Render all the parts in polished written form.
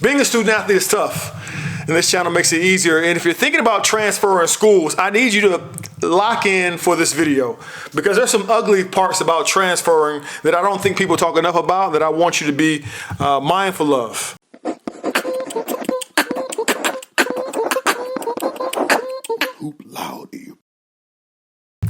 Being a student athlete is tough, and this channel makes it easier. And if you're thinking about transferring schools, I need you to lock in for this video, because there's some ugly parts about transferring that I don't think people talk enough about, that I want you to be mindful of.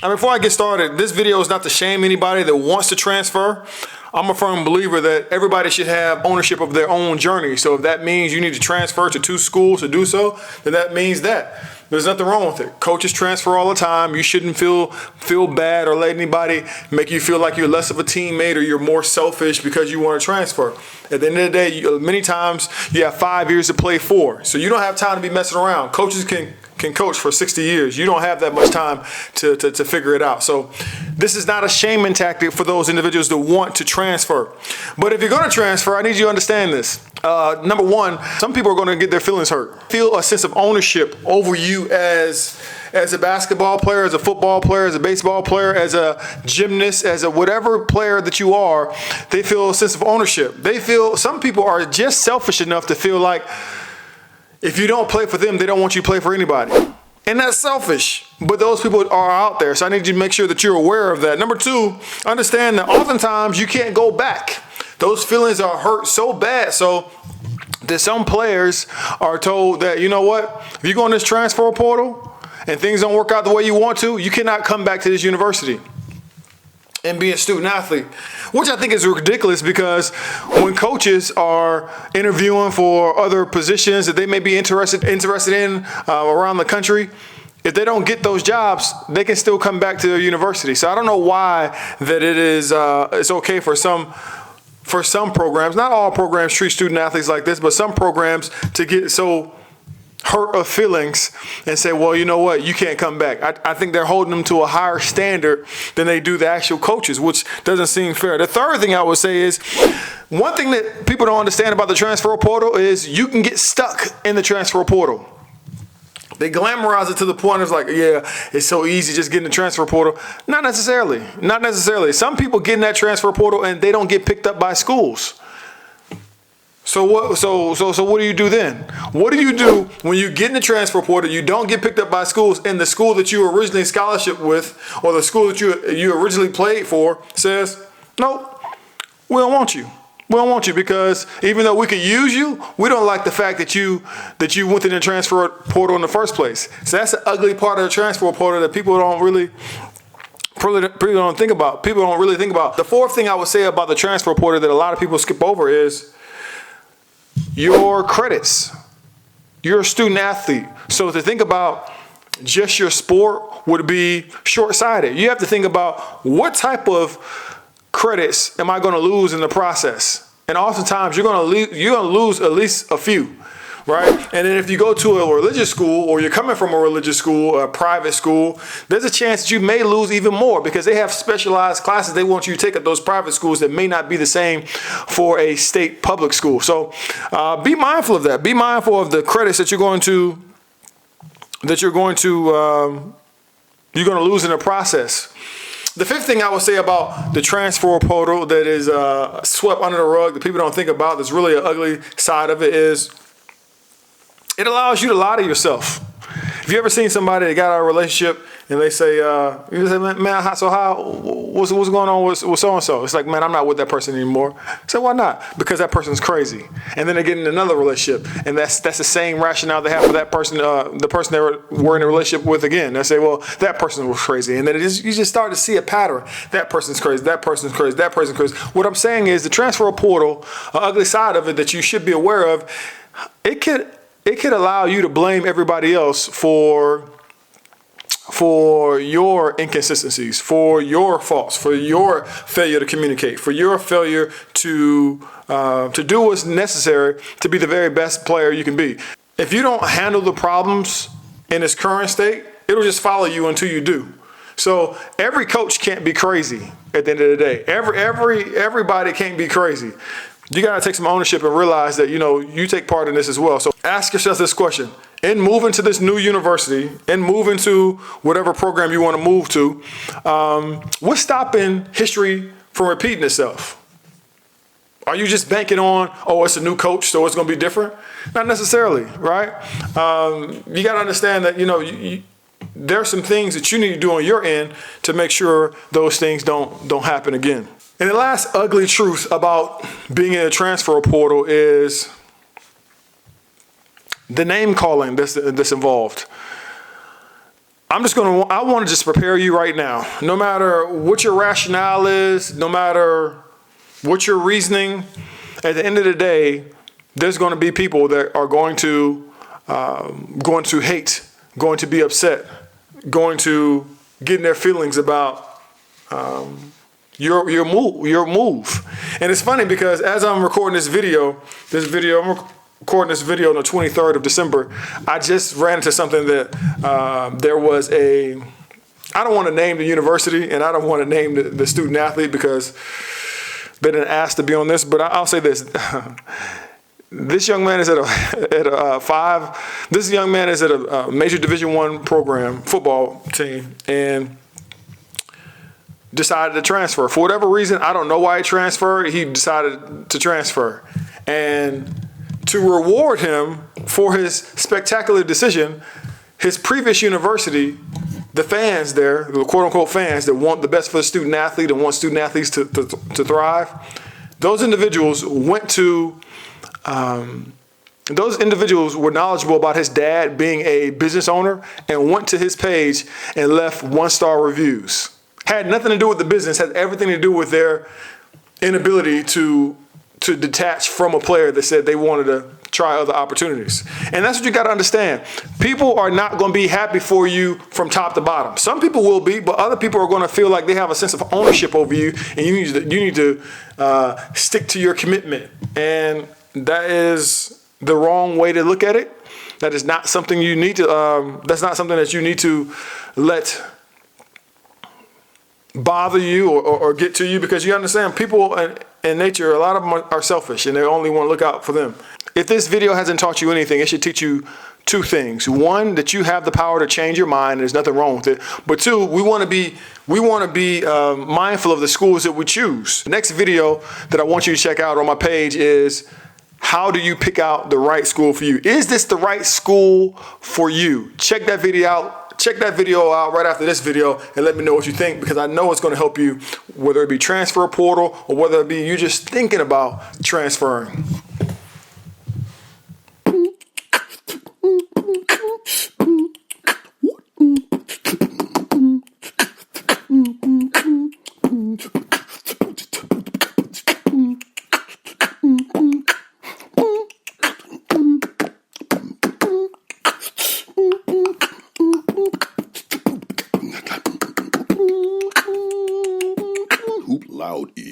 Now, before I get started, this video is not to shame anybody that wants to transfer. I'm a firm believer that everybody should have ownership of their own journey. So if that means you need to transfer to 2 schools to do so, then that means that. There's nothing wrong with it. Coaches transfer all the time. You shouldn't feel bad or let anybody make you feel like you're less of a teammate or you're more selfish because you want to transfer. At the end of the day, many times you have 5 years to play for. So you don't have time to be messing around. Coaches can coach for 60 years. You don't have that much time to figure it out. So this is not a shaming tactic for those individuals that want to transfer. But if you're going to transfer, I need you to understand this. Number one, some people are going to get their feelings hurt. Feel a sense of ownership over you as a basketball player, as a football player, as a baseball player, as a gymnast, as a whatever player that you are. They feel a sense of ownership. Some people are just selfish enough to feel like if you don't play for them, they don't want you to play for anybody. And that's selfish, but those people are out there. So I need you to make sure that you're aware of that. Number two, understand that oftentimes you can't go back. Those feelings are hurt so bad. So that some players are told that, you know what, if you go in this transfer portal and things don't work out the way you want to, you cannot come back to this university and be a student athlete, which I think is ridiculous, because when coaches are interviewing for other positions that they may be interested in around the country, if they don't get those jobs, they can still come back to their university. So I don't know why that it is it's okay for some programs. Not all programs treat student athletes like this, but some programs to get so hurt of feelings and say, well, you know what, you can't come back. I think they're holding them to a higher standard than they do the actual coaches, which doesn't seem fair. The third thing I would say is, one thing that people don't understand about the transfer portal is you can get stuck in the transfer portal. They glamorize it to the point of like, yeah, it's so easy just getting the transfer portal. Not necessarily. Not necessarily. Some people get in that transfer portal and they don't get picked up by schools. So what do you do then? What do you do when you get in the transfer portal, you don't get picked up by schools, and the school that you were originally scholarship with, or the school that you originally played for, says, nope, we don't want you. We don't want you because even though we could use you, we don't like the fact that you went in the transfer portal in the first place. So that's the ugly part of the transfer portal that people don't really think about. People don't really think about. The fourth thing I would say about the transfer portal that a lot of people skip over is your credits. You're a student athlete. So to think about just your sport would be short-sighted. You have to think about what type of credits am I going to lose in the process? And oftentimes you're going to lose at least a few, right? And then if you go to a religious school, or you're coming from a religious school, a private school, there's a chance that you may lose even more, because they have specialized classes they want you to take at those private schools that may not be the same for a state public school. So be mindful of that. Be mindful of the credits that you're going to lose in the process. The fifth thing I would say about the transfer portal that is swept under the rug that people don't think about, that's really an ugly side of it, is it allows you to lie to yourself. Have you ever seen somebody that got out of a relationship and they say, man, what's going on with so-and-so? It's like, man, I'm not with that person anymore. So why not? Because that person's crazy. And then they get in another relationship, and that's the same rationale they have for that person, the person they were in a relationship with again. They say, well, that person was crazy. And then you just start to see a pattern. That person's crazy, that person's crazy, that person's crazy. What I'm saying is the transfer portal, an ugly side of it that you should be aware of, it could allow you to blame everybody else for your inconsistencies, for your faults, for your failure to communicate, for your failure to do what's necessary to be the very best player you can be. If you don't handle the problems in its current state, it'll just follow you until you do. So every coach can't be crazy at the end of the day. Everybody can't be crazy. You got to take some ownership and realize that, you take part in this as well. So ask yourself this question. In moving to this new university, in moving to whatever program you want to move to, what's stopping history from repeating itself? Are you just banking on, oh, it's a new coach, so it's going to be different? Not necessarily, right? You got to understand that, there are some things that you need to do on your end to make sure those things don't happen again. And the last ugly truth about being in a transfer portal is the name calling that's involved. I want to just prepare you right now. No matter what your rationale is, no matter what your reasoning, at the end of the day, there's going to be people that are going to hate, going to be upset, going to get in their feelings about your move. And it's funny because as I'm recording I'm recording this video on the 23rd of December. I just ran into something that there was I don't want to name the university and I don't want to name the student athlete because they didn't ask to be on this, but I'll say this. This young man is at a major Division I program, football team, and decided to transfer. For whatever reason, I don't know why he transferred, he decided to transfer. And to reward him for his spectacular decision, his previous university, the fans there, the quote-unquote fans that want the best for the student athlete and want student athletes to thrive, those individuals were knowledgeable about his dad being a business owner and went to his page and left 1-star reviews. Had nothing to do with the business, had everything to do with their inability to detach from a player that said they wanted to try other opportunities. And that's what you got to understand. People are not going to be happy for you from top to bottom. Some people will be, but other people are going to feel like they have a sense of ownership over you, and you need to stick to your commitment. And that is the wrong way to look at it. That is not something you need to. That's not something that you need to let bother you or get to you, because you understand people in nature, a lot of them are selfish and they only want to look out for them. If this video hasn't taught you anything, it should teach you two things. One, that you have the power to change your mind. There's nothing wrong with it. But two, we want to be mindful of the schools that we choose. The next video that I want you to check out on my page is how do you pick out the right school for you? Is this the right school for you? Check that video out. Check that video out right after this video and let me know what you think, because I know it's going to help you, whether it be transfer portal or whether it be you just thinking about transferring. Loud E.